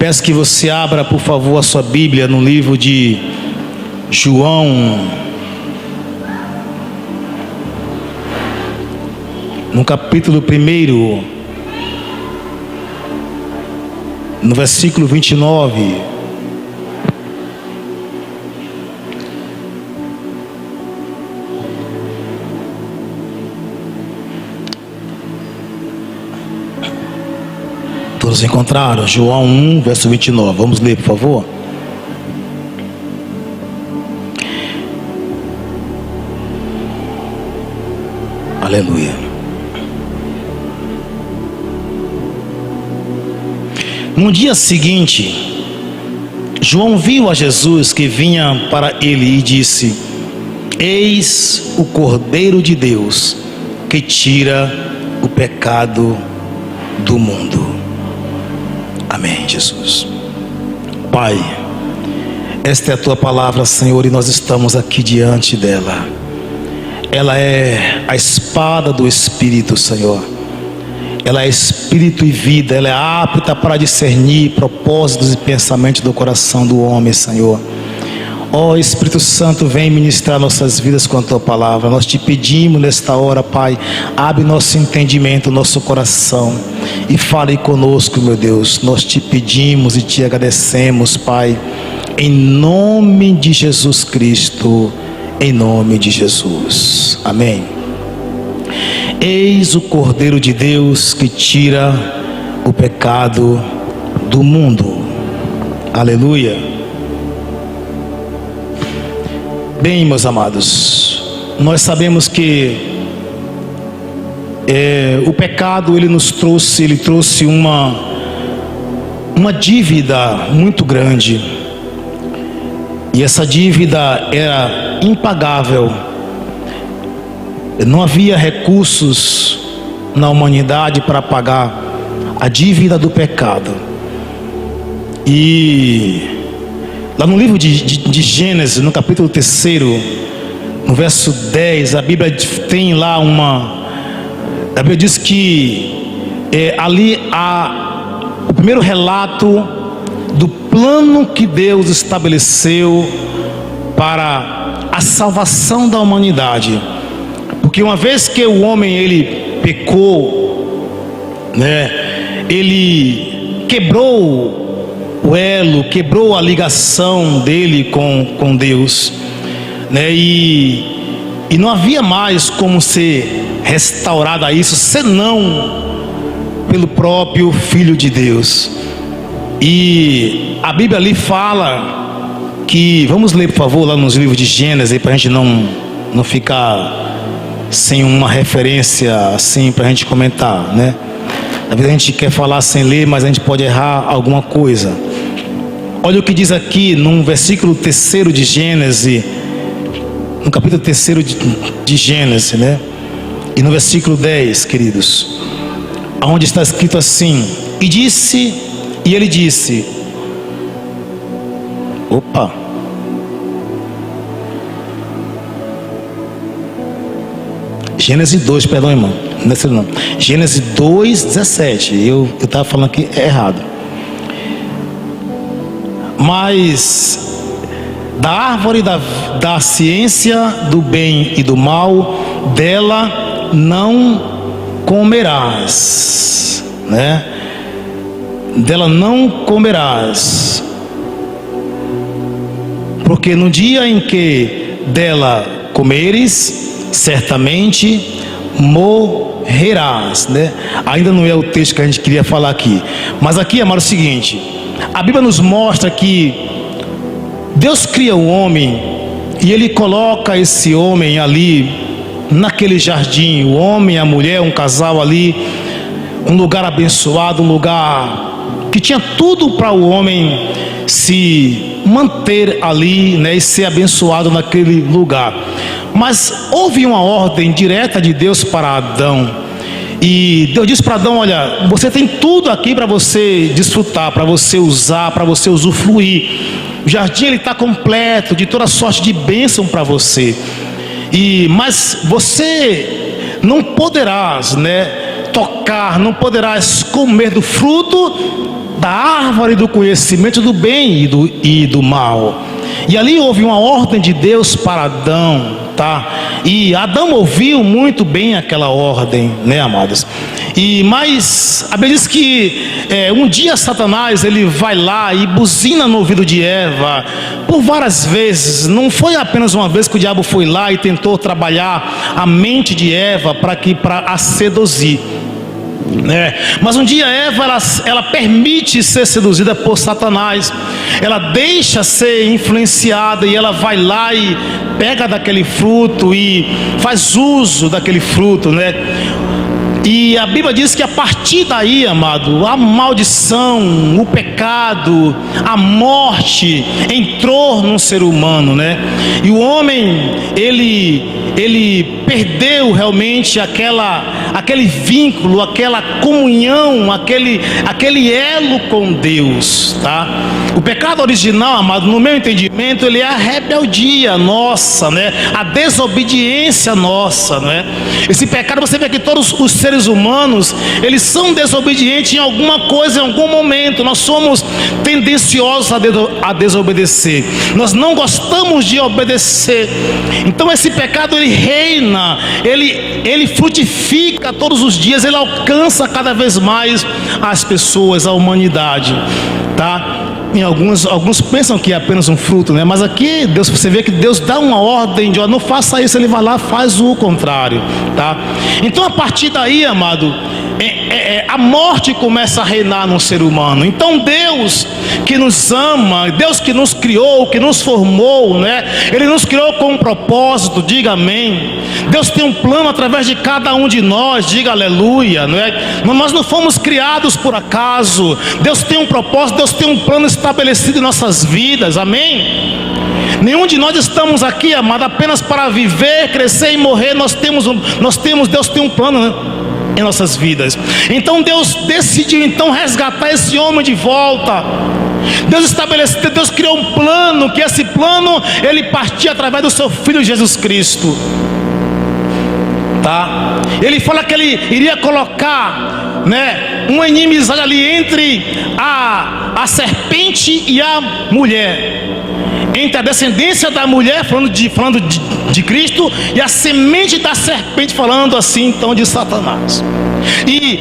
Peço que você abra, por favor, a sua Bíblia no livro de João, no capítulo 1, no versículo 29. Todos encontraram? João 1, verso 29. Vamos ler, por favor. Aleluia. No dia seguinte, João viu a Jesus que vinha para ele e disse: Eis o Cordeiro de Deus que tira o pecado do mundo. Amém, Jesus. Pai, esta é a tua palavra, Senhor, e nós estamos aqui diante dela. Ela é a espada do Espírito, Senhor. Ela é Espírito e vida. Ela é apta para discernir propósitos e pensamentos do coração do homem, Senhor. Ó Espírito Santo, vem ministrar nossas vidas com a tua palavra. Nós te pedimos nesta hora, Pai, abre nosso entendimento, nosso coração e fale conosco, meu Deus. Nós te pedimos e te agradecemos, Pai, em nome de Jesus Cristo, em nome de Jesus. Amém. Eis o Cordeiro de Deus que tira o pecado do mundo. Aleluia. Bem, meus amados, nós sabemos que o pecado ele trouxe uma dívida muito grande, e essa dívida era impagável. Não havia recursos na humanidade para pagar a dívida do pecado. E lá no livro de Gênesis, no capítulo 3, no verso 10, a Bíblia tem lá a Bíblia diz que ali há o primeiro relato do plano que Deus estabeleceu para a salvação da humanidade. Porque uma vez que o homem ele pecou, né, ele quebrou o elo, quebrou a ligação dele com Deus, né? E não havia mais como ser restaurado a isso, senão pelo próprio Filho de Deus. E a Bíblia ali fala que, vamos ler por favor lá nos livros de Gênesis, para a gente não ficar sem uma referência assim para a gente comentar, né? Às vezes a gente quer falar sem ler, mas a gente pode errar alguma coisa. Olha o que diz aqui no versículo 3 de Gênesis, no capítulo 3 de Gênesis, né? E no versículo 10, queridos, onde está escrito assim: e ele disse, Gênesis 2, perdão, irmão, não é não. Gênesis 2, 17. Eu estava falando aqui errado. Mas da árvore da ciência do bem e do mal, dela não comerás, né? Dela não comerás, porque no dia em que dela comeres, certamente morrerás, né? Ainda não é o texto que a gente queria falar aqui, mas aqui, amado, é o seguinte: a Bíblia nos mostra que Deus cria o homem e Ele coloca esse homem ali naquele jardim, o homem, a mulher, um casal ali, um lugar abençoado, um lugar que tinha tudo para o homem se manter ali, né, e ser abençoado naquele lugar. Mas houve uma ordem direta de Deus para Adão, e Deus disse para Adão: olha, você tem tudo aqui para você desfrutar, para você usar, para você usufruir. O jardim ele está completo de toda sorte de bênção para você. Mas você não poderás, né, tocar, não poderás comer do fruto da árvore do conhecimento do bem e do mal. E ali houve uma ordem de Deus para Adão, tá? E Adão ouviu muito bem aquela ordem, né, amados? Mas a Bíblia diz que um dia Satanás ele vai lá e buzina no ouvido de Eva por várias vezes. Não foi apenas uma vez que o diabo foi lá e tentou trabalhar a mente de Eva para a seduzir, né? Mas um dia Eva ela permite ser seduzida por Satanás. Ela deixa ser influenciada e ela vai lá e pega daquele fruto e faz uso daquele fruto, né? E a Bíblia diz que a partir daí, amado, a maldição, o pecado, a morte entrou no ser humano, né? E o homem, ele perdeu realmente aquele vínculo, aquela comunhão, aquele elo com Deus, tá? O pecado original, amado, no meu entendimento, ele é a rebeldia nossa, né? A desobediência nossa, né? Esse pecado, você vê que todos os seres humanos, eles são desobedientes em alguma coisa, em algum momento. Nós somos tendenciosos a desobedecer. Nós não gostamos de obedecer. Então esse pecado, ele reina, ele frutifica todos os dias, ele alcança cada vez mais as pessoas, a humanidade, tá? Em alguns pensam que é apenas um fruto, né? Mas aqui você vê que Deus dá uma ordem de não faça isso, ele vai lá, faz o contrário, tá? Então a partir daí, amado, a morte começa a reinar no ser humano. Então Deus que nos ama, Deus que nos criou, que nos formou, né? Ele nos criou com um propósito, diga amém. Deus tem um plano através de cada um de nós, diga aleluia, não é? Nós não fomos criados por acaso. Deus tem um propósito, Deus tem um plano estabelecido em nossas vidas, amém? Nenhum de nós estamos aqui, amado, apenas para viver, crescer e morrer. Deus tem um plano, né, em nossas vidas. Então Deus decidiu resgatar esse homem de volta. Deus criou um plano, que esse plano ele partia através do seu Filho Jesus Cristo, tá? Ele fala que ele iria colocar, né, uma inimizade ali entre a serpente e a mulher, entre a descendência da mulher, falando de Cristo, e a semente da serpente, falando assim então de Satanás. E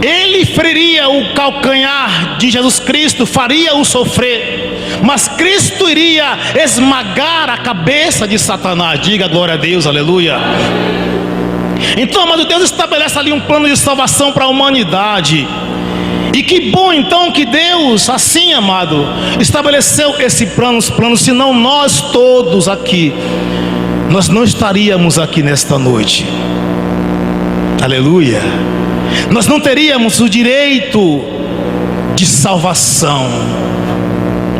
ele feriria o calcanhar de Jesus Cristo, faria-o sofrer, mas Cristo iria esmagar a cabeça de Satanás. Diga glória a Deus, aleluia. Então, amado, Deus estabelece ali um plano de salvação para a humanidade. E que bom então que Deus, assim, amado, estabeleceu esse plano, senão nós todos aqui, nós não estaríamos aqui nesta noite. Aleluia. Nós não teríamos o direito de salvação,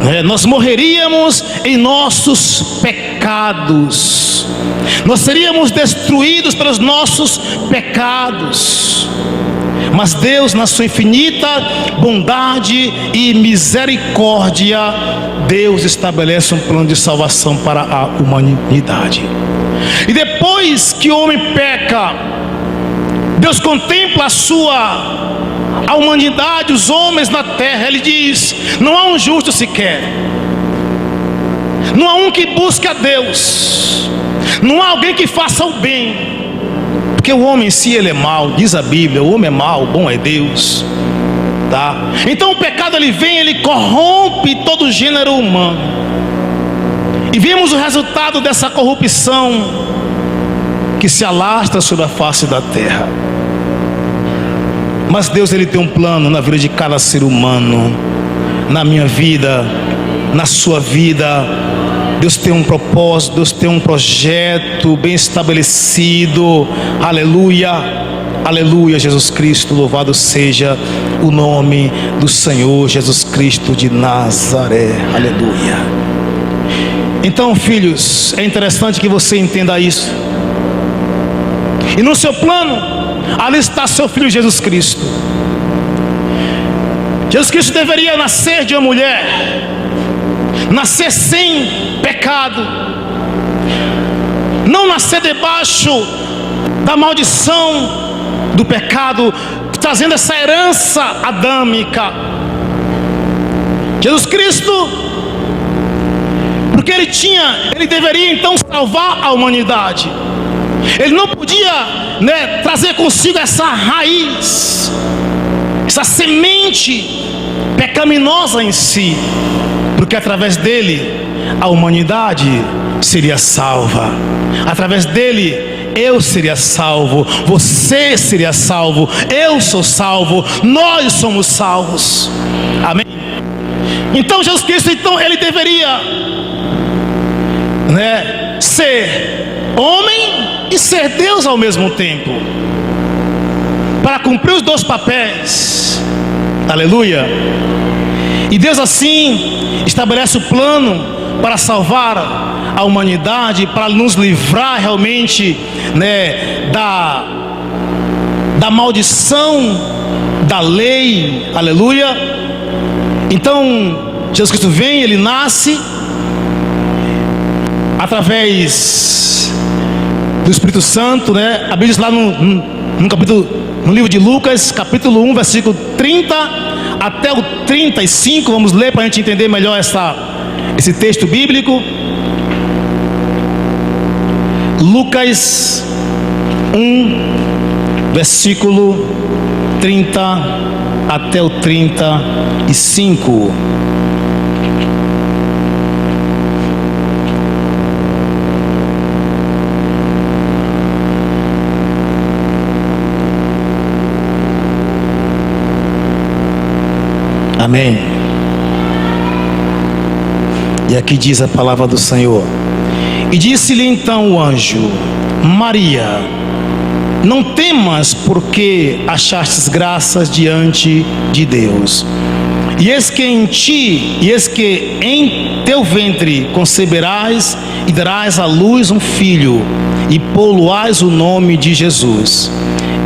né? Nós morreríamos em nossos pecados, nós seríamos destruídos pelos nossos pecados. Mas Deus, na sua infinita bondade e misericórdia, Deus estabelece um plano de salvação para a humanidade. E depois que o homem peca, Deus contempla a humanidade, os homens na terra. Ele diz: não há um justo sequer, não há um que busque a Deus, não há alguém que faça o bem. Porque o homem em si ele é mau, diz a Bíblia, o homem é mau, o bom é Deus, tá? Então o pecado ele vem, ele corrompe todo o gênero humano. E vemos o resultado dessa corrupção que se alastra sobre a face da terra. Mas Deus ele tem um plano na vida de cada ser humano, na minha vida, na sua vida. Deus tem um propósito, Deus tem um projeto bem estabelecido. Aleluia, aleluia. Jesus Cristo, louvado seja o nome do Senhor Jesus Cristo de Nazaré. Aleluia. Então, filhos, é interessante que você entenda isso. E no seu plano, ali está seu Filho Jesus Cristo. Jesus Cristo deveria nascer de uma mulher, nascer sem pecado, não nascer debaixo da maldição do pecado, trazendo essa herança adâmica. Jesus Cristo, porque ele deveria então salvar a humanidade. Ele não podia, trazer consigo essa raiz, essa semente pecaminosa em si, porque através dele a humanidade seria salva. Através dele eu seria salvo, você seria salvo, eu sou salvo, nós somos salvos. Amém? Então Jesus Cristo, ele deveria, ser homem e ser Deus ao mesmo tempo, para cumprir os dois papéis. Aleluia. E Deus assim estabelece o plano para salvar a humanidade, para nos livrar realmente, da maldição da lei. Aleluia. Então Jesus Cristo vem, ele nasce através do Espírito Santo, A Bíblia diz lá no livro de Lucas, capítulo 1, versículo 30 até o 35. Vamos ler para a gente entender melhor esse texto bíblico. Lucas 1, versículo 30 até o 35. Amém. E aqui diz a palavra do Senhor: e disse-lhe então o anjo: Maria, não temas, porque achastes graças diante de Deus. E eis que em teu ventre conceberás e darás à luz um filho, e pô-lo-ás o nome de Jesus.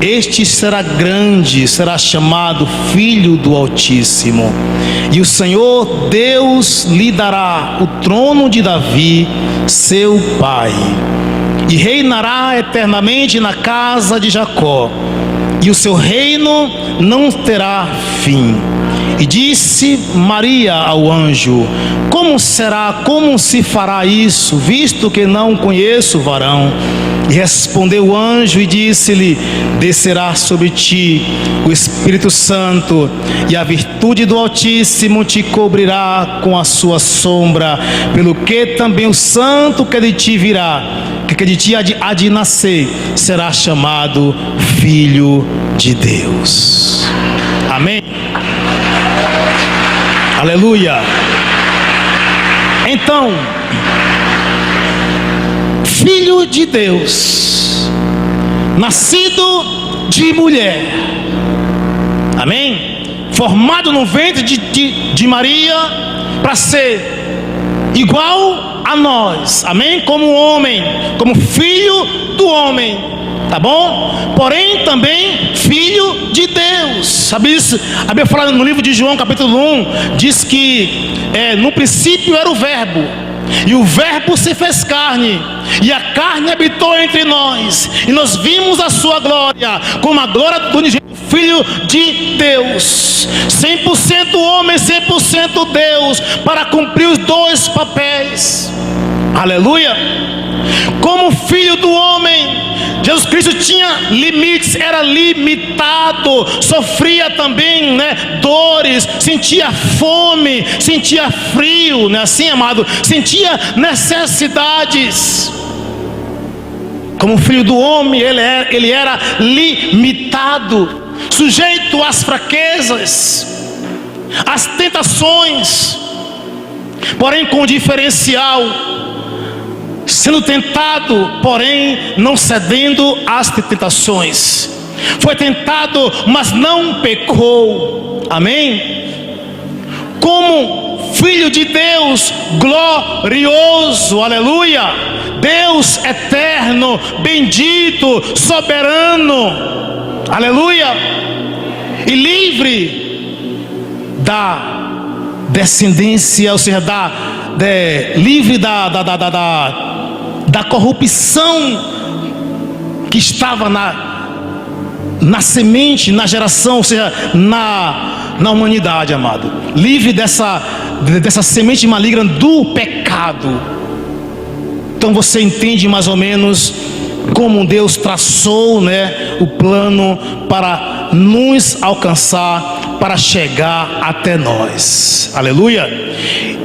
Este será grande, será chamado Filho do Altíssimo. E o Senhor Deus lhe dará o trono de Davi, seu pai, e reinará eternamente na casa de Jacó, e o seu reino não terá fim. E disse Maria ao anjo: como se fará isso, visto que não conheço varão? E respondeu o anjo e disse-lhe: descerá sobre ti o Espírito Santo, e a virtude do Altíssimo te cobrirá com a sua sombra, pelo que também o santo que de ti virá, que de ti há de nascer, será chamado Filho de Deus. Amém? Aleluia. Então, Filho de Deus, nascido de mulher, amém? Formado no ventre de Maria, para ser igual a nós, amém? Como homem, como filho do homem, tá bom? Porém também filho de Deus. Sabe isso? A Bíblia fala no livro de João, capítulo 1, diz que no princípio era o verbo, e o verbo se fez carne, e a carne habitou entre nós, e nós vimos a sua glória, como a glória do unigênito Filho de Deus, 100% homem, 100% Deus, para cumprir os dois papéis. Aleluia. Como filho do homem, Jesus Cristo tinha limites, era limitado, sofria também, dores, sentia fome, sentia frio, não é assim, amado? Sentia necessidades. Como filho do homem, ele era limitado, sujeito às fraquezas, às tentações, porém com diferencial, sendo tentado, porém não cedendo às tentações. Foi tentado, mas não pecou. Amém? Como filho de Deus glorioso, aleluia, Deus eterno, bendito, soberano, aleluia, e livre da descendência, ou seja, livre da corrupção que estava na semente, na geração, ou seja, na humanidade, amado. Livre dessa semente maligna do pecado. Então você entende mais ou menos como Deus traçou, né, o plano para nos alcançar, para chegar até nós. Aleluia.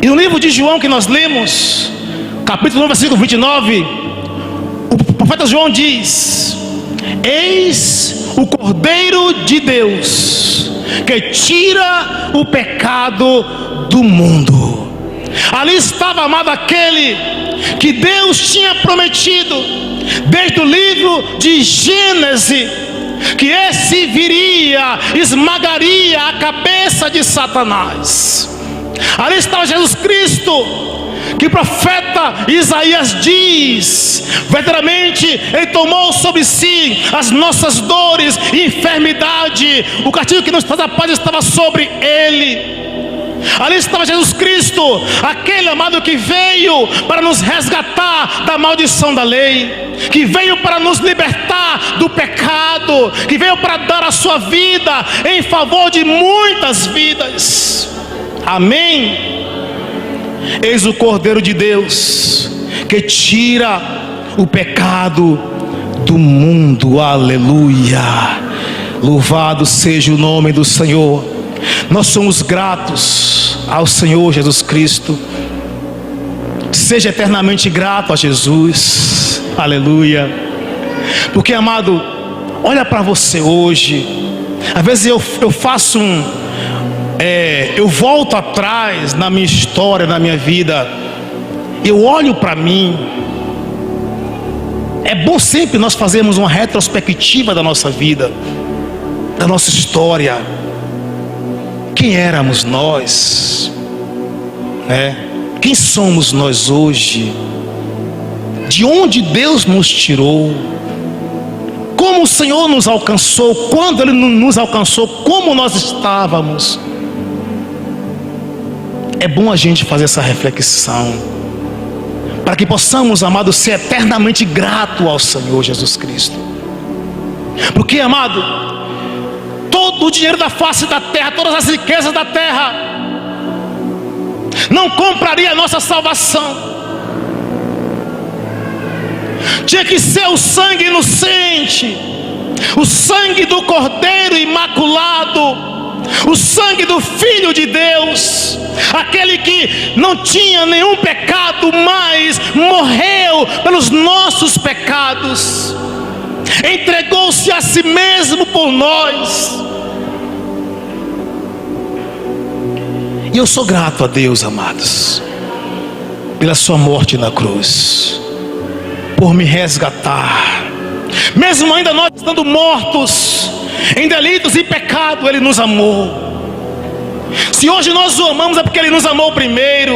E no livro de João que nós lemos, capítulo 9, versículo 29, o profeta João diz: eis o Cordeiro de Deus, que tira o pecado do mundo. Ali estava, amado, aquele que Deus tinha prometido desde o livro de Gênesis, que esse viria, esmagaria a cabeça de Satanás. Ali estava Jesus Cristo, que o profeta Isaías diz: verdadeiramente Ele tomou sobre si as nossas dores e enfermidade, o castigo que nos traz a paz estava sobre Ele. Ali estava Jesus Cristo, aquele, amado, que veio para nos resgatar da maldição da lei, que veio para nos libertar do pecado, que veio para dar a sua vida em favor de muitas vidas. Amém. Eis o Cordeiro de Deus, que tira o pecado do mundo. Aleluia. Louvado seja o nome do Senhor. Nós somos gratos ao Senhor Jesus Cristo. Seja eternamente grato a Jesus. Aleluia. Porque, amado, olha para você hoje. Às vezes eu faço eu volto atrás na minha história, na minha vida. Eu olho para mim. É bom sempre nós fazermos uma retrospectiva da nossa vida, da nossa história. Quem éramos nós, né? Quem somos nós hoje? De onde Deus nos tirou? Como o Senhor nos alcançou? Quando Ele nos alcançou? Como nós estávamos? É bom a gente fazer essa reflexão, para que possamos, amado, ser eternamente grato ao Senhor Jesus Cristo. Porque, amado, todo o dinheiro da face da terra, todas as riquezas da terra, não compraria a nossa salvação. Tinha que ser o sangue inocente, o sangue do Cordeiro imaculado, o sangue do Filho de Deus, aquele que não tinha nenhum pecado, mas morreu pelos nossos pecados, entregou-se a si mesmo por nós. E eu sou grato a Deus, amados, pela sua morte na cruz, por me resgatar. Mesmo ainda nós estando mortos em delitos e pecado, Ele nos amou. Se hoje nós o amamos, é porque Ele nos amou primeiro.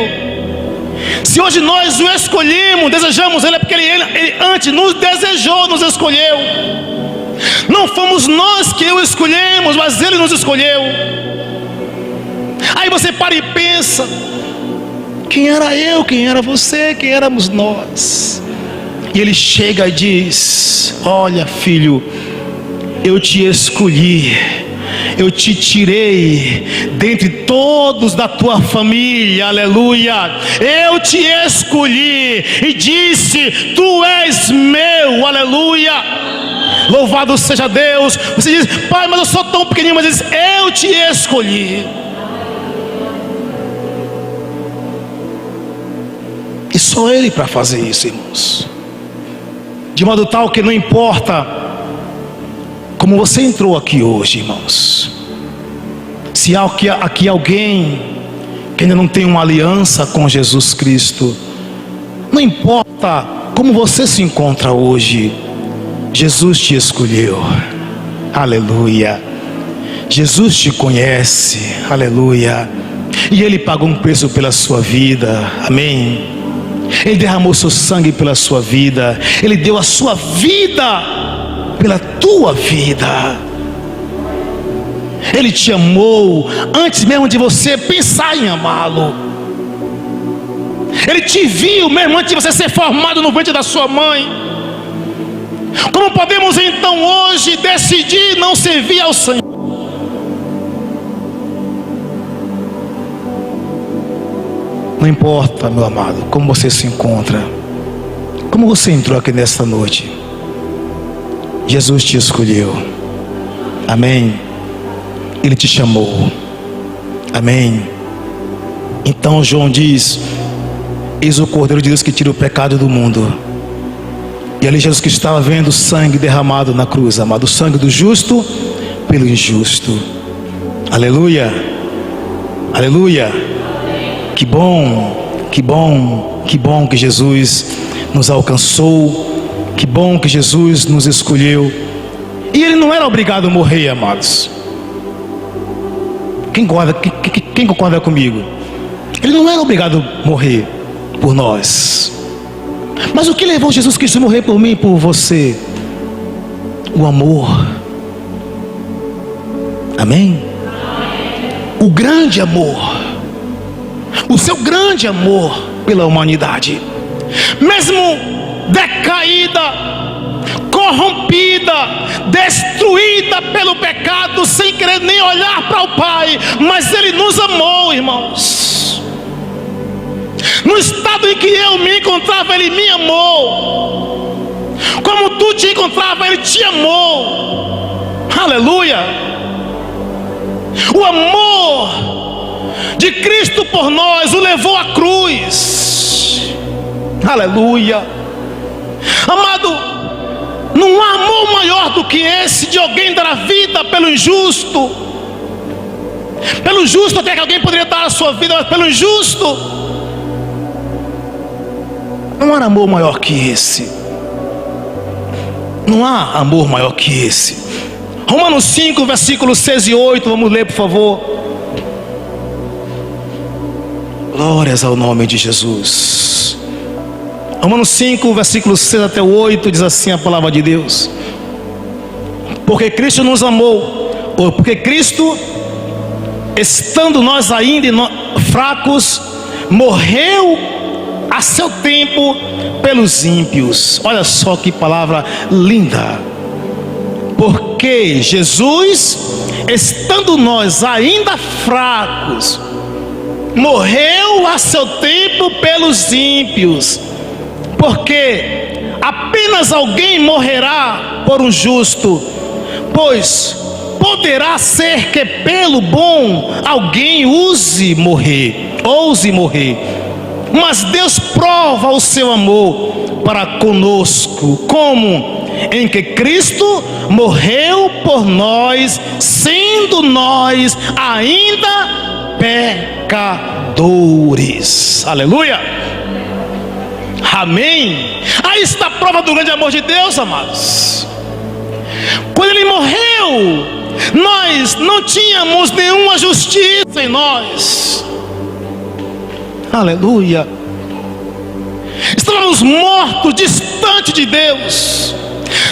Se hoje nós o escolhemos, desejamos Ele, é porque Ele antes nos desejou, nos escolheu. Não fomos nós que o escolhemos, mas Ele nos escolheu. Aí você para e pensa: quem era eu, quem era você, quem éramos nós? E Ele chega e diz: olha, filho, eu te escolhi, eu te tirei dentre todos da tua família, aleluia. Eu te escolhi e disse: tu és meu, aleluia. Louvado seja Deus. Você diz: pai, mas eu sou tão pequenininho. Mas diz: eu te escolhi. E só Ele para fazer isso, irmãos. De modo tal que não importa como você entrou aqui hoje, irmãos. Se há aqui alguém que ainda não tem uma aliança com Jesus Cristo, não importa como você se encontra hoje, Jesus te escolheu, aleluia. Jesus te conhece, aleluia. E Ele pagou um preço pela sua vida, amém. Ele derramou seu sangue pela sua vida. Ele deu a sua vida pela tua vida. Ele te amou antes mesmo de você pensar em amá-lo. Ele te viu mesmo antes de você ser formado no ventre da sua mãe. Como podemos então hoje decidir não servir ao Senhor? Não importa, meu amado, como você se encontra, como você entrou aqui nesta noite, Jesus te escolheu. Amém. Ele te chamou. Amém. Então João diz: eis o Cordeiro de Deus que tira o pecado do mundo. E ali Jesus que estava vendo o sangue derramado na cruz, amado, o sangue do justo pelo injusto. Aleluia. Aleluia. Que bom, que bom, que bom que Jesus nos alcançou. Que bom que Jesus nos escolheu. E ele não era obrigado a morrer, amados. Quem concorda comigo? Ele não era obrigado a morrer por nós. Mas o que levou Jesus Cristo a morrer por mim e por você? O amor. Amém? O grande amor. O seu grande amor pela humanidade. Mesmo decaída, corrompida, destruída pelo pecado, sem querer nem olhar para o Pai, mas Ele nos amou, irmãos. No estado em que eu me encontrava, Ele me amou. Como tu te encontrava, Ele te amou. Aleluia. O amor de Cristo por nós o levou à cruz. Aleluia. Amado, não há amor maior do que esse, de alguém dar a vida pelo injusto. Pelo justo até que alguém poderia dar a sua vida, mas pelo injusto não há amor maior que esse. Não há amor maior que esse. Romanos 5, versículos 6 e 8, vamos ler, por favor. Glórias ao nome de Jesus. Romanos 5, versículos 6 até o 8, diz assim a palavra de Deus: porque Cristo nos amou, ou porque Cristo, estando nós ainda fracos, morreu a seu tempo pelos ímpios. Olha só que palavra linda. Porque Jesus, estando nós ainda fracos, morreu a seu tempo pelos ímpios. Porque apenas alguém morrerá por um justo, pois poderá ser que pelo bom alguém ouse morrer. Mas Deus prova o seu amor para conosco, como? Em que Cristo morreu por nós, sendo nós ainda pecadores. Aleluia. Amém. Aí está a prova do grande amor de Deus, amados. Quando Ele morreu, nós não tínhamos nenhuma justiça em nós. Aleluia. Estávamos mortos, distante de Deus.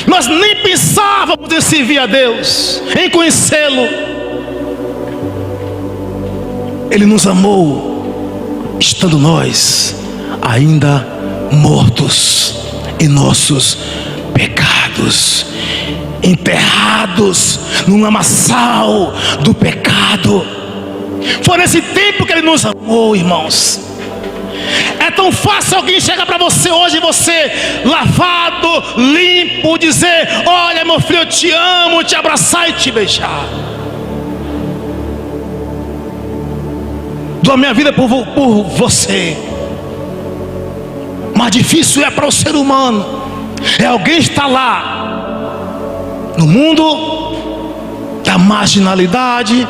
Nós nem pensávamos em servir a Deus, em conhecê-lo. Ele nos amou, estando nós ainda mortos em nossos pecados, enterrados no lamaçal do pecado. Foi nesse tempo que Ele nos amou, irmãos. É tão fácil alguém chegar para você hoje, você lavado, limpo, dizer: olha, meu filho, eu te amo, te abraçar e te beijar. Dou a minha vida por você. Mas difícil é para o ser humano, é alguém estar lá no mundo da marginalidade,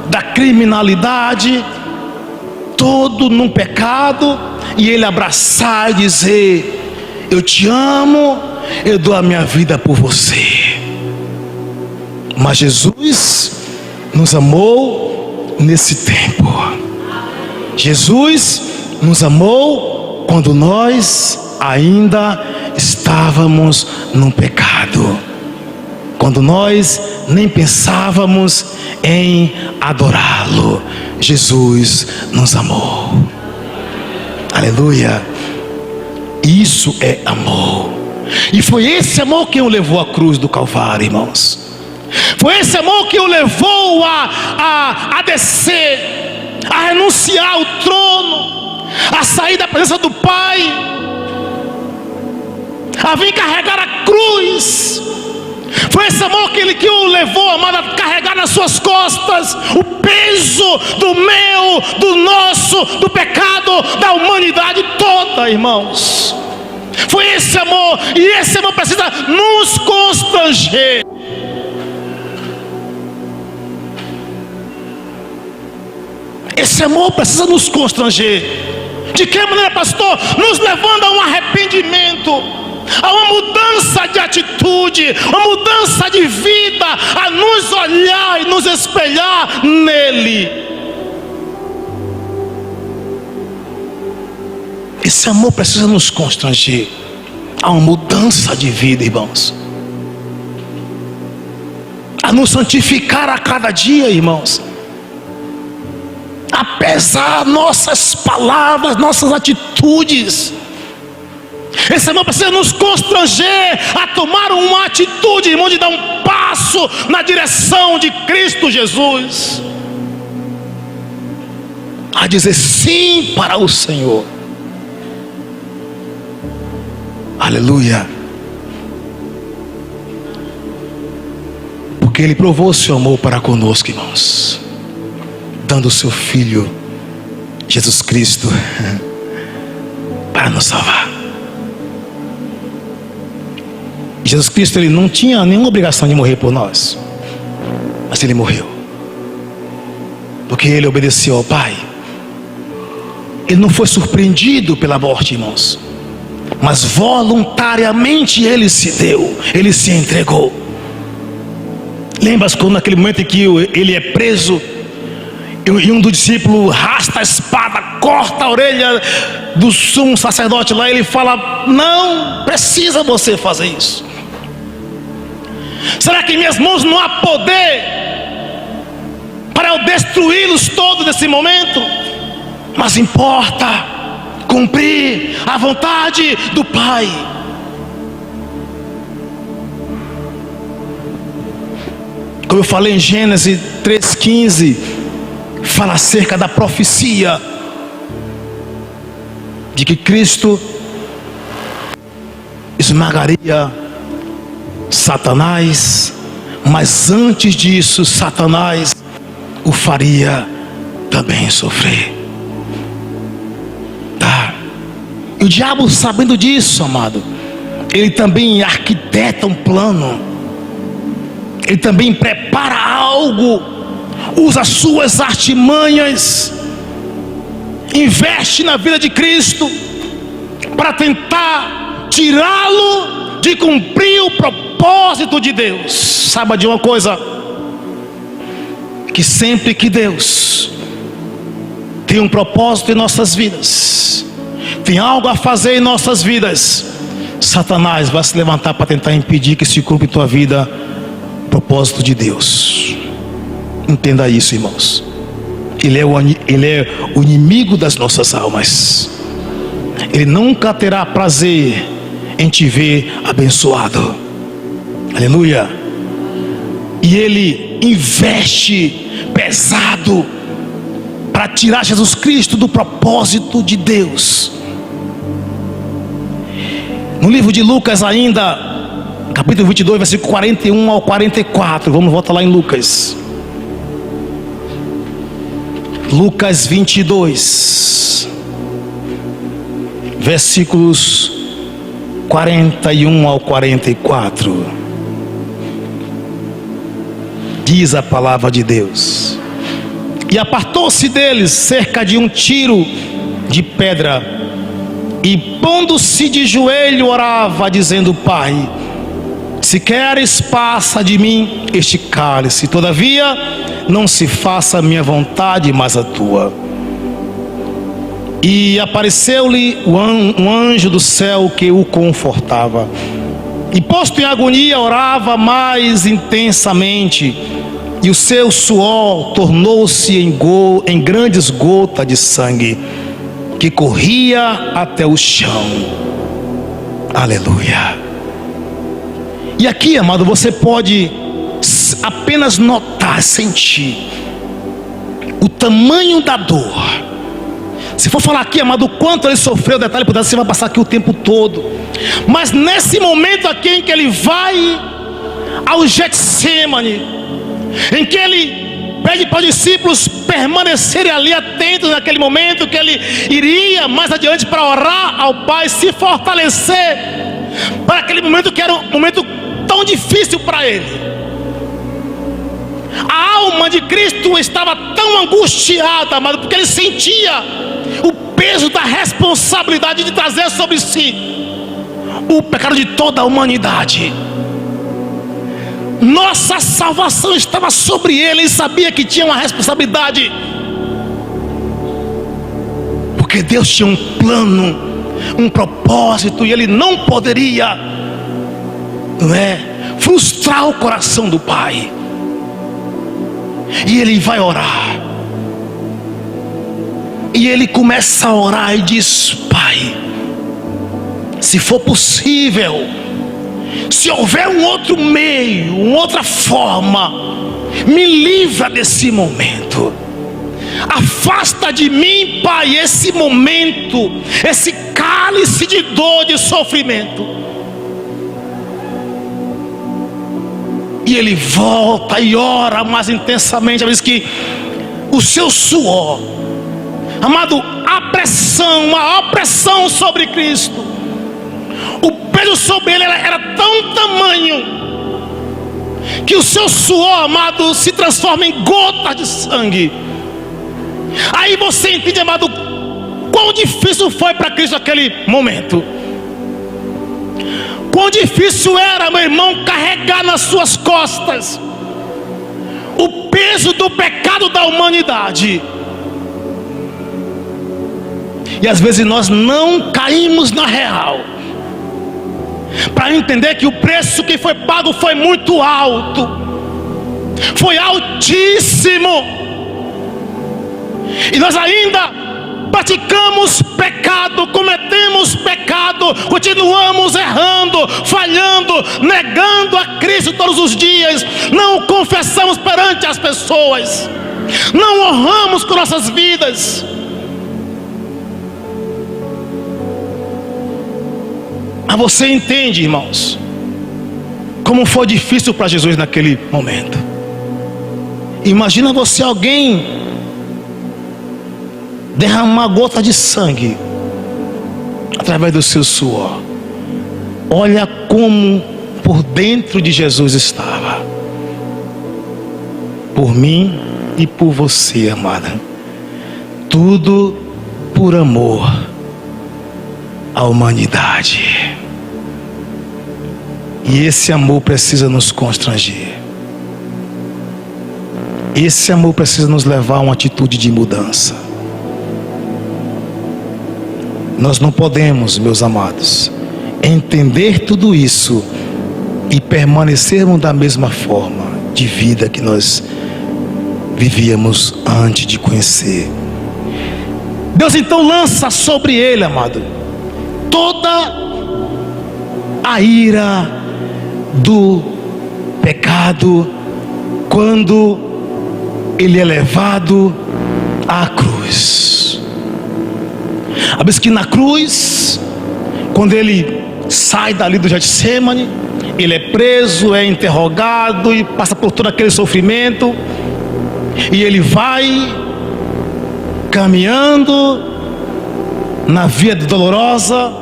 da criminalidade, todo num pecado, e ele abraçar e dizer: eu te amo, eu dou a minha vida por você. Mas Jesus nos amou nesse tempo. Jesus nos amou quando nós ainda estávamos no pecado, quando nós nem pensávamos em adorá-lo. Jesus nos amou. Aleluia. Isso é amor. E foi esse amor que o levou à cruz do Calvário, irmãos. Foi esse amor que o levou a descer, a renunciar ao trono, a sair da presença do Pai, a vir carregar a cruz. Foi esse amor que o levou, amado, a carregar nas suas costas o peso do meu, do nosso, do pecado da humanidade toda, irmãos. Foi esse amor, e esse amor precisa nos constranger. Esse amor precisa nos constranger. De que maneira, pastor? Nos levando a um arrependimento, a uma mudança de atitude, uma mudança de vida, a nos olhar e nos espelhar nele. Esse amor precisa nos constranger a uma mudança de vida, irmãos, a nos santificar a cada dia, irmãos, a pesar nossas palavras, nossas atitudes. Esse amor precisa nos constranger a tomar uma atitude, irmão, de dar um passo na direção de Cristo Jesus, a dizer sim para o Senhor. Aleluia. Porque Ele provou o seu amor para conosco, irmãos, dando o seu Filho Jesus Cristo para nos salvar. Jesus Cristo, Ele não tinha nenhuma obrigação de morrer por nós, mas Ele morreu porque Ele obedeceu ao Pai. Ele não foi surpreendido pela morte, irmãos, mas voluntariamente Ele se deu, Ele se entregou. Lembra-se quando naquele momento em que Ele é preso, e um dos discípulos rasta a espada, corta a orelha do sumo sacerdote lá, ele fala: não precisa você fazer isso. Será que em minhas mãos não há poder para eu destruí-los todos nesse momento? Mas importa cumprir a vontade do Pai. Como eu falei em Gênesis 3,15, fala acerca da profecia de que Cristo esmagaria Satanás, mas antes disso Satanás o faria também sofrer. Tá? E o diabo, sabendo disso, amado, ele também arquiteta um plano, ele também prepara algo, usa suas artimanhas, investe na vida de Cristo para tentar tirá-lo de cumprir o propósito de Deus. Saiba de uma coisa, que sempre que Deus tem um propósito em nossas vidas, tem algo a fazer em nossas vidas, Satanás vai se levantar para tentar impedir que se cumpra em tua vida o propósito de Deus. Entenda isso, irmãos. Ele é o inimigo das nossas almas. Ele nunca terá prazer em te ver abençoado. Aleluia. E ele investe pesado para tirar Jesus Cristo do propósito de Deus. No livro de Lucas ainda, capítulo 22, versículo 41 ao 44. Vamos voltar lá em Lucas. Lucas 22, versículos 41 ao 44. Diz a palavra de Deus: e apartou-se deles cerca de um tiro de pedra, e pondo-se de joelho orava, dizendo: Pai, se queres, passa de mim este cálice, todavia não se faça a minha vontade, mas a tua. E apareceu-lhe um anjo do céu que o confortava, e posto em agonia orava mais intensamente, e o seu suor tornou-se em grandes gotas de sangue, que corria até o chão. Aleluia. E aqui, amado, você pode apenas notar, sentir o tamanho da dor. Se for falar aqui, amado, o quanto ele sofreu, detalhe por detalhe, você vai passar aqui o tempo todo. Mas nesse momento aqui em que ele vai ao Getsemane, em que ele pede para os discípulos permanecerem ali atentos naquele momento, que ele iria mais adiante para orar ao Pai, se fortalecer para aquele momento que era um momento tão difícil para ele. A alma de Cristo estava tão angustiada, amado, porque ele sentia o peso da responsabilidade de trazer sobre si o pecado de toda a humanidade. Nossa salvação estava sobre ele, ele sabia que tinha uma responsabilidade, porque Deus tinha um plano, um propósito, e ele não poderia, frustrar o coração do Pai. E ele vai orar, e ele começa a orar e diz: Pai, se for possível, se houver um outro meio, uma outra forma, me livra desse momento. Afasta de mim, Pai, esse momento, esse cálice de dor, de sofrimento. E ele volta e ora mais intensamente. Diz que o seu suor, amado, a pressão, maior pressão sobre Cristo, o peso sobre ele era tão tamanho, que o seu suor, amado, se transforma em gotas de sangue. Aí você entende, amado, quão difícil foi para Cristo aquele momento. Quão difícil era, meu irmão, carregar nas suas costas o peso do pecado da humanidade. E às vezes nós não caímos na real, para entender que o preço que foi pago foi muito alto, foi altíssimo. E nós ainda praticamos pecado, cometemos pecado, continuamos errando, falhando, negando a Cristo todos os dias. Não confessamos perante as pessoas, não honramos com nossas vidas. Mas você entende, irmãos, como foi difícil para Jesus naquele momento. Imagina você, alguém derramar gota de sangue através do seu suor. Olha como por dentro de Jesus estava, por mim e por você, amada. Tudo por amor à humanidade. E esse amor precisa nos constranger. Esse amor precisa nos levar a uma atitude de mudança. Nós não podemos, meus amados, entender tudo isso e permanecermos da mesma forma de vida que nós vivíamos antes de conhecer. Deus então lança sobre ele, amado, toda a ira do pecado, quando ele é levado à cruz. A vez que na cruz, quando ele sai dali do Getsemane, ele é preso, é interrogado e passa por todo aquele sofrimento, e ele vai caminhando na via dolorosa,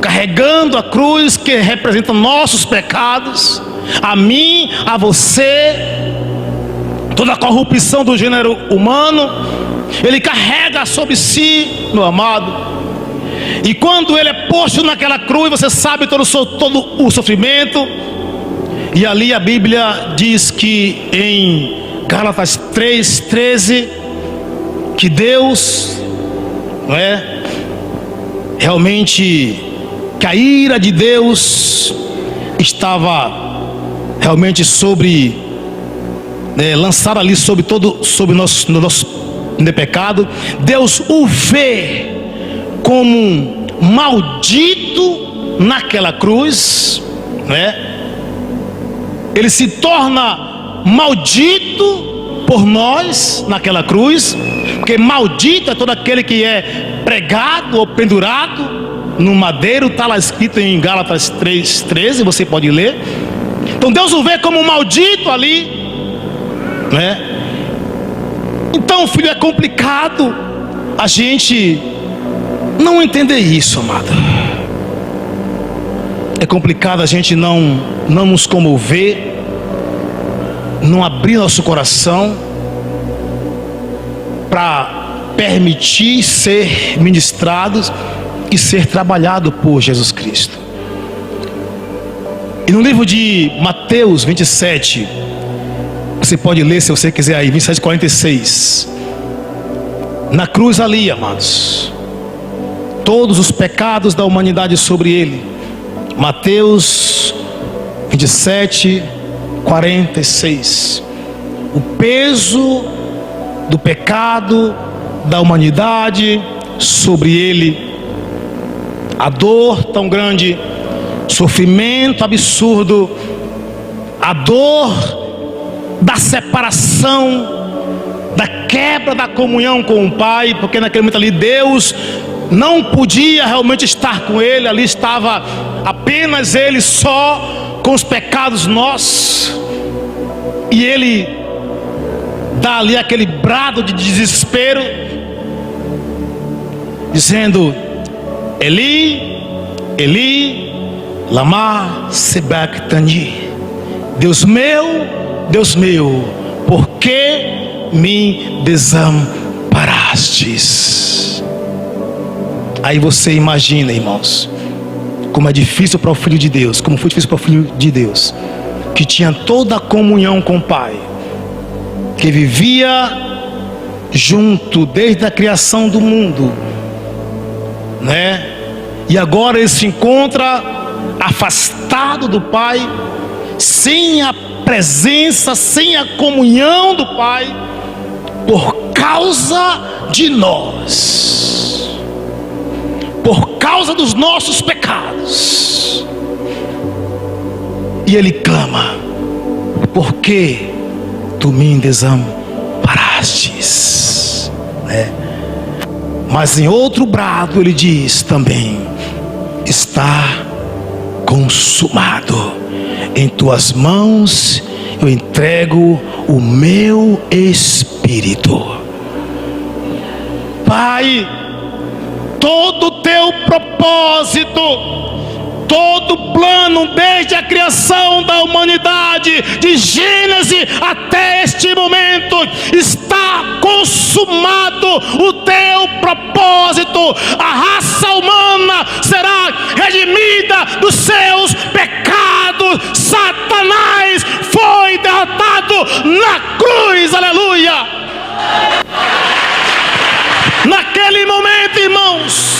carregando a cruz que representa nossos pecados, a mim, a você, toda a corrupção do gênero humano. Ele carrega sobre si, meu amado. E quando ele é posto naquela cruz, você sabe todo o sofrimento. E ali a Bíblia diz que em Gálatas 3:13, que Deus, realmente, que a ira de Deus estava realmente sobre, lançada ali sobre nosso de pecado. Deus o vê como maldito naquela cruz, ele se torna maldito por nós naquela cruz, porque maldito é todo aquele que é pregado ou pendurado no madeiro, está lá escrito em Gálatas 3:13, você pode ler. Então Deus o vê como maldito ali, né? Então, filho, é complicado a gente não entender isso, amado. É complicado a gente não nos comover, não abrir nosso coração para permitir ser ministrados e ser trabalhado por Jesus Cristo. E no livro de Mateus 27, você pode ler se você quiser aí, 27:46. Na cruz ali, amados, todos os pecados da humanidade sobre ele. Mateus 27:46. O peso do pecado da humanidade sobre ele. A dor tão grande, sofrimento absurdo, a dor da separação, da quebra da comunhão com o Pai, porque naquele momento ali Deus não podia realmente estar com ele, ali estava apenas ele só com os pecados nossos, e ele dá ali aquele brado de desespero, dizendo: Eli, Eli, lama sabachthani. Deus meu, por que me desamparastes? Aí você imagina, irmãos, como é difícil para o Filho de Deus, como foi difícil para o Filho de Deus, que tinha toda a comunhão com o Pai, que vivia junto desde a criação do mundo, né? E agora ele se encontra afastado do Pai, sem a presença, sem a comunhão do Pai, por causa de nós, por causa dos nossos pecados. E ele clama: por que tu me desamparastes? Né? Mas em outro brado ele diz também: está consumado. Em tuas mãos eu entrego o meu espírito. Pai, todo o teu propósito, todo plano desde a criação da humanidade, de Gênesis até este momento, está consumado o teu propósito. A raça humana será redimida dos seus pecados. Satanás foi derrotado na cruz, aleluia. Naquele momento, irmãos,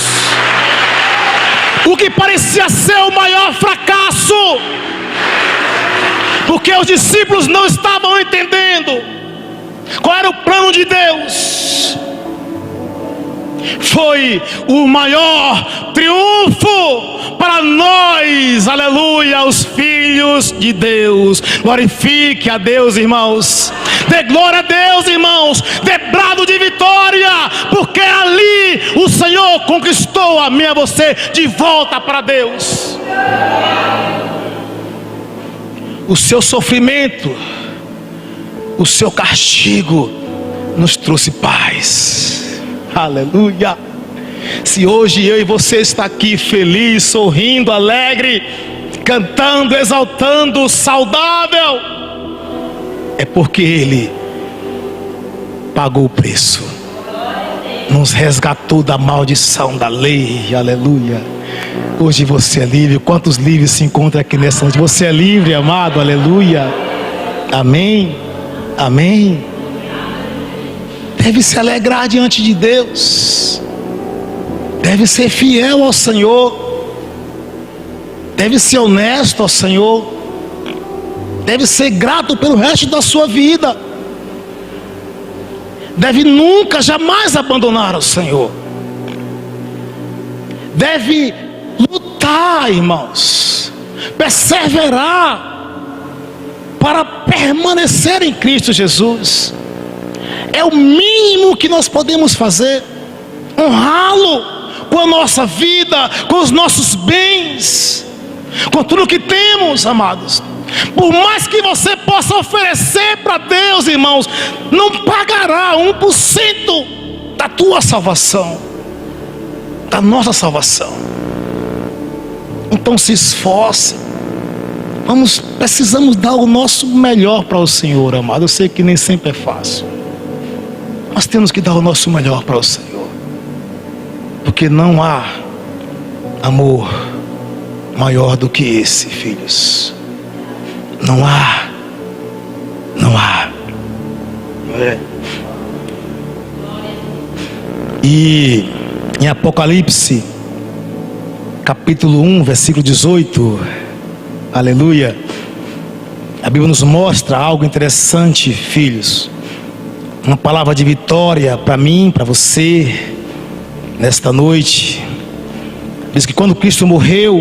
o que parecia ser o maior fracasso, porque os discípulos não estavam entendendo qual era o plano de Deus, foi o maior triunfo para nós, aleluia, os filhos de Deus. Glorifique a Deus, irmãos, dê glória a Deus, irmãos, dê brado de vitória, porque ali o Senhor conquistou a mim e a você de volta para Deus. O seu sofrimento, o seu castigo nos trouxe paz, aleluia. Se hoje eu e você está aqui feliz, sorrindo, alegre, cantando, exaltando, saudável, é porque Ele pagou o preço, nos resgatou da maldição da lei, aleluia. Hoje você é livre. Quantos livres se encontram aqui nessa noite? Você é livre, amado, aleluia, amém, amém. Deve se alegrar diante de Deus, deve ser fiel ao Senhor, deve ser honesto ao Senhor, deve ser grato pelo resto da sua vida, deve nunca, jamais abandonar o Senhor, deve lutar, irmãos, perseverar, para permanecer em Cristo Jesus. É o mínimo que nós podemos fazer, honrá-lo com a nossa vida, com os nossos bens, com tudo que temos, amados. Por mais que você possa oferecer para Deus, irmãos, não pagará 1% da tua salvação, da nossa salvação. Então se esforce. Precisamos dar o nosso melhor para o Senhor, amado. Eu sei que nem sempre é fácil, mas temos que dar o nosso melhor para o Senhor, porque não há amor maior do que esse, filhos. Não há. E em Apocalipse capítulo 1, versículo 18, aleluia, a Bíblia nos mostra algo interessante, filhos. Uma palavra de vitória para mim, para você, nesta noite. Diz que quando Cristo morreu,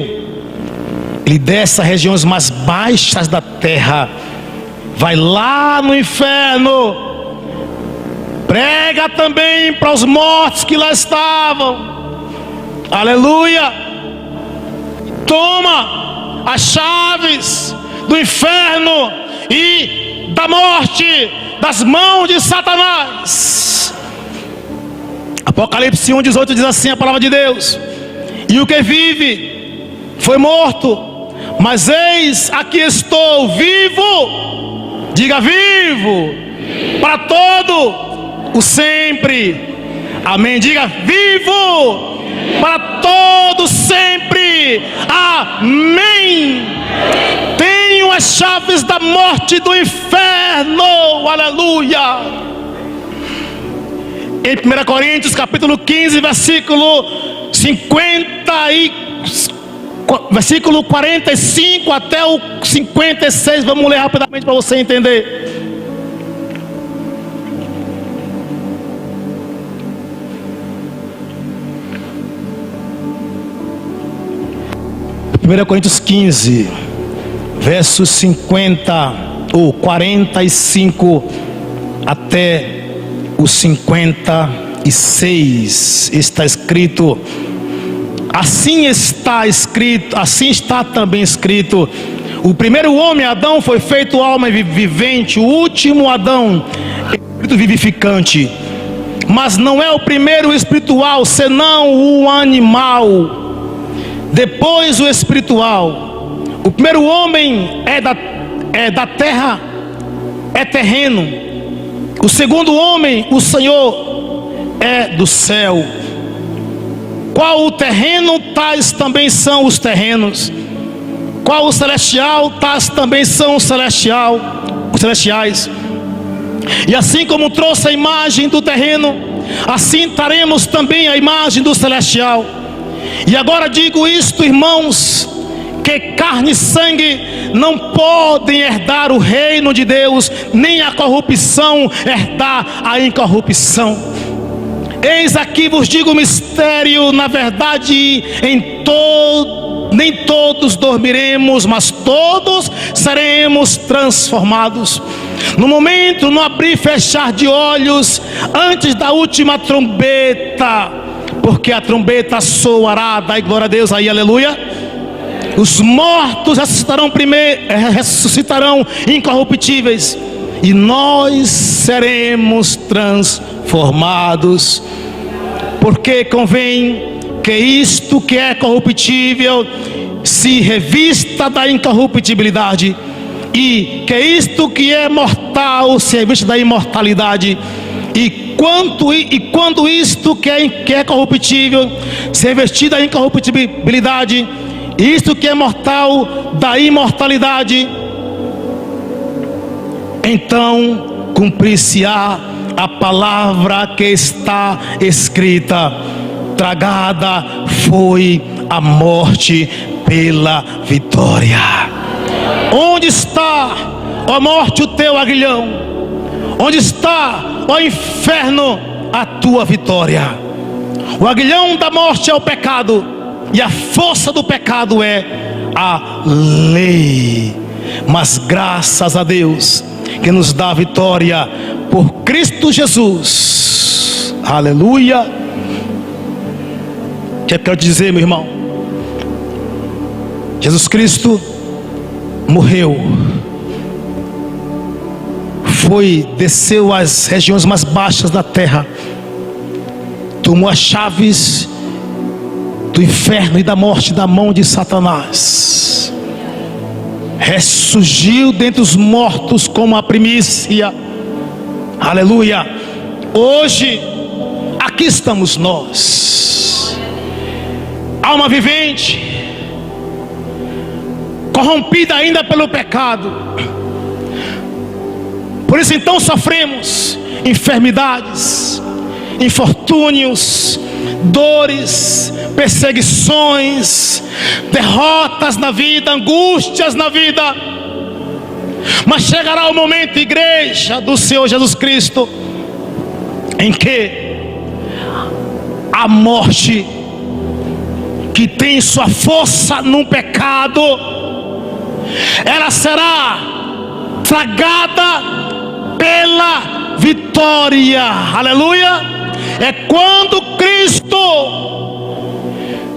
Ele desce às regiões mais baixas da terra, vai lá no inferno, prega também para os mortos que lá estavam, aleluia, toma as chaves do inferno e da morte das mãos de Satanás. Apocalipse 1:18 diz assim a palavra de Deus: e o que vive foi morto, mas eis aqui estou vivo, diga vivo, para todo o sempre, amém, diga vivo, para todo sempre, amém. Tenho as chaves da morte e do inferno, aleluia. Em 1 Coríntios capítulo 15, versículo 45 até o 56, vamos ler rapidamente para você entender. 1 Coríntios 15, versos 50 ou 45 até o 56, está escrito: assim está também escrito: o primeiro homem, Adão, foi feito alma vivente, o último Adão, espírito vivificante. Mas não é o primeiro espiritual, senão o animal, depois o espiritual. O primeiro homem é da terra, é terreno. O segundo homem, o Senhor, é do céu. Qual o terreno, tais também são os terrenos. Qual o celestial, tais também são os celestiais. E assim como trouxe a imagem do terreno, assim traremos também a imagem do celestial. E agora digo isto, irmãos, que carne e sangue não podem herdar o reino de Deus, nem a corrupção herdar a incorrupção. Eis aqui vos digo o mistério: na verdade, nem todos dormiremos, mas todos seremos transformados. No momento, no abrir e fechar de olhos, antes da última trombeta, porque a trombeta soará. Dai glória a Deus aí, aleluia. Os mortos ressuscitarão incorruptíveis, e nós seremos transformados. Porque convém que isto que é corruptível se revista da incorruptibilidade, e que isto que é mortal se revista da imortalidade. E quando isto que é corruptível se revestir da incorruptibilidade, isto que é mortal da imortalidade, então cumprir-se-á a palavra que está escrita: tragada foi a morte pela vitória. Onde está, ó morte, o teu aguilhão? Onde está, ó inferno, a tua vitória? O aguilhão da morte é o pecado, e a força do pecado é a lei. mas graças a Deus que nos dá a vitória por Cristo Jesus. Aleluia. O que eu quero te dizer, meu irmão? Jesus Cristo morreu, desceu às regiões mais baixas da terra, tomou as chaves do inferno e da morte da mão de Satanás, ressurgiu dentre os mortos como a primícia. Aleluia. Hoje aqui estamos nós, alma vivente, corrompida ainda pelo pecado. Por isso então sofremos enfermidades, infortúnios, dores, perseguições, derrotas na vida, angústias na vida. Mas chegará o momento, igreja do Senhor Jesus Cristo, em que a morte, que tem sua força no pecado, ela será tragada pela vitória. Aleluia. É quando Cristo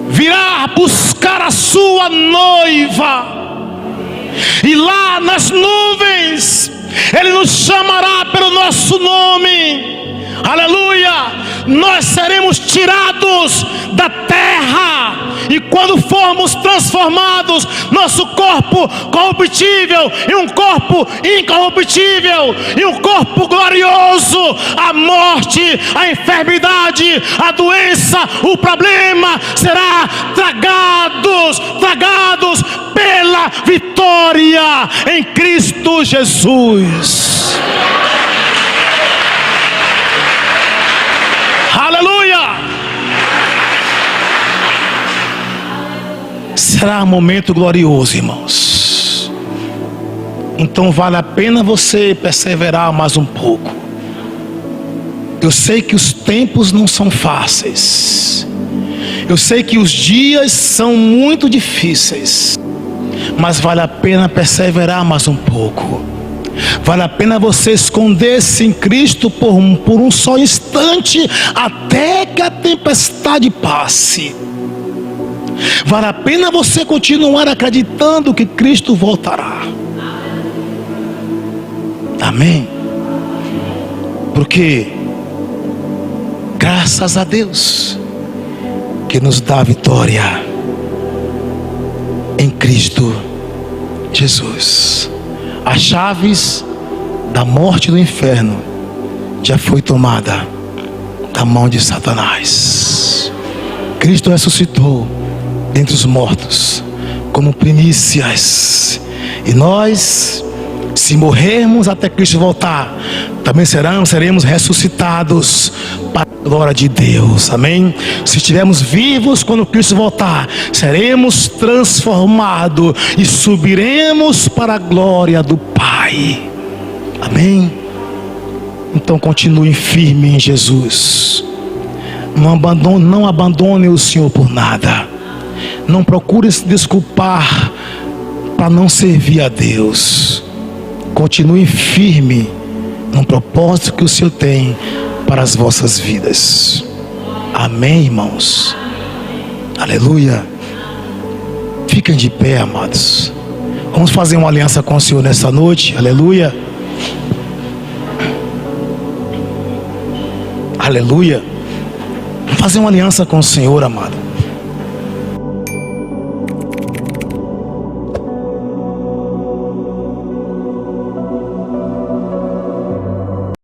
virá buscar a sua noiva, e lá nas nuvens Ele nos chamará pelo nosso nome. Aleluia. Nós seremos tirados da terra, e quando formos transformados, nosso corpo corruptível em um corpo incorruptível, e um corpo glorioso, a morte, a enfermidade, a doença, o problema será tragados pela vitória em Cristo Jesus. Aleluia. Será um momento glorioso, irmãos. Então vale a pena você perseverar mais um pouco. Eu sei que os tempos não são fáceis, eu sei que os dias são muito difíceis, mas vale a pena perseverar mais um pouco. Vale a pena você esconder-se em Cristo por um só instante, até que a tempestade passe. Vale a pena você continuar acreditando que Cristo voltará. Amém? Porque graças a Deus que nos dá a vitória em Cristo Jesus. As chaves da morte e do inferno já foi tomada da mão de Satanás. Cristo ressuscitou dentre os mortos como primícias, e nós, se morrermos até Cristo voltar, também seremos ressuscitados para a glória de Deus. Amém? Se estivermos vivos quando Cristo voltar, seremos transformados e subiremos para a glória do Pai. Amém? Então continue firme em Jesus. Não abandone o Senhor por nada. Não procure se desculpar para não servir a Deus. Continue firme no propósito que o Senhor tem para as vossas vidas. Amém, irmãos? Aleluia. Fiquem de pé, amados. Vamos fazer uma aliança com o Senhor nessa noite. Aleluia. Aleluia. Vamos fazer uma aliança com o Senhor, amado.